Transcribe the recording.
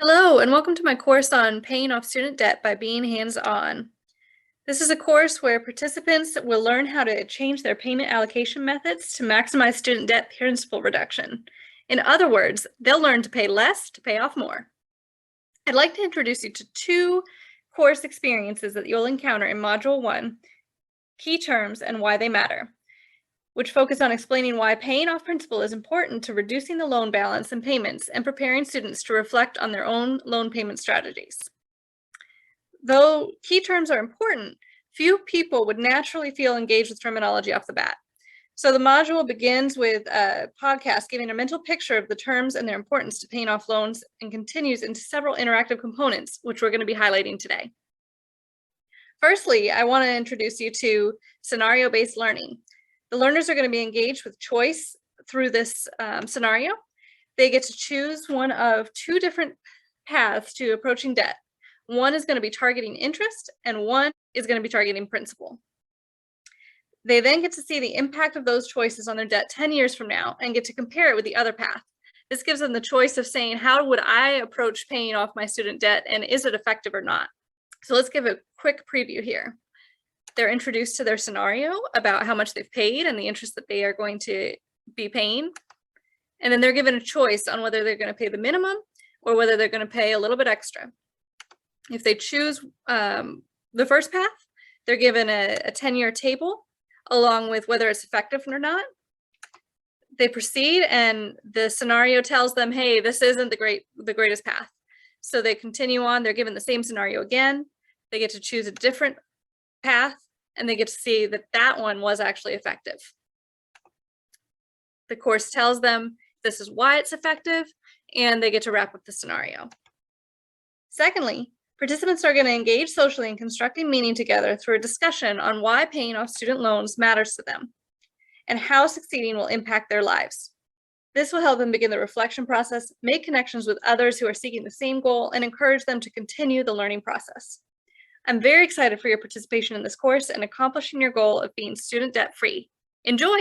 Hello, and welcome to my course on paying off student debt by being hands-on. This is a course where participants will learn how to change their payment allocation methods to maximize student debt principal reduction. In other words, they'll learn to pay less to pay off more. I'd like to introduce you to two course experiences that you'll encounter in Module 1, Key Terms and Why They Matter, which focus on explaining why paying off principal is important to reducing the loan balance and payments and preparing students to reflect on their own loan payment strategies. Though key terms are important, few people would naturally feel engaged with terminology off the bat. So the module begins with a podcast giving a mental picture of the terms and their importance to paying off loans and continues into several interactive components, which we're going to be highlighting today. Firstly, I want to introduce you to scenario-based learning. The learners are going to be engaged with choice through this scenario. They get to choose one of two different paths to approaching debt. One is going to be targeting interest, and one is going to be targeting principal. They then get to see the impact of those choices on their debt 10 years from now and get to compare it with the other path. This gives them the choice of saying, how would I approach paying off my student debt, and is it effective or not? So let's give a quick preview here. They're introduced to their scenario about how much they've paid and the interest that they are going to be paying. And then they're given a choice on whether they're going to pay the minimum or whether they're going to pay a little bit extra. If they choose the first path, they're given a 10-year table along with whether it's effective or not. They proceed and the scenario tells them, hey, this isn't the greatest path. So they continue on, they're given the same scenario again. They get to choose a different path and they get to see that that one was actually effective. The course tells them this is why it's effective, and they get to wrap up the scenario. Secondly, participants are going to engage socially in constructing meaning together through a discussion on why paying off student loans matters to them and how succeeding will impact their lives. This will help them begin the reflection process, make connections with others who are seeking the same goal, and encourage them to continue the learning process. I'm very excited for your participation in this course and accomplishing your goal of being student debt free. Enjoy!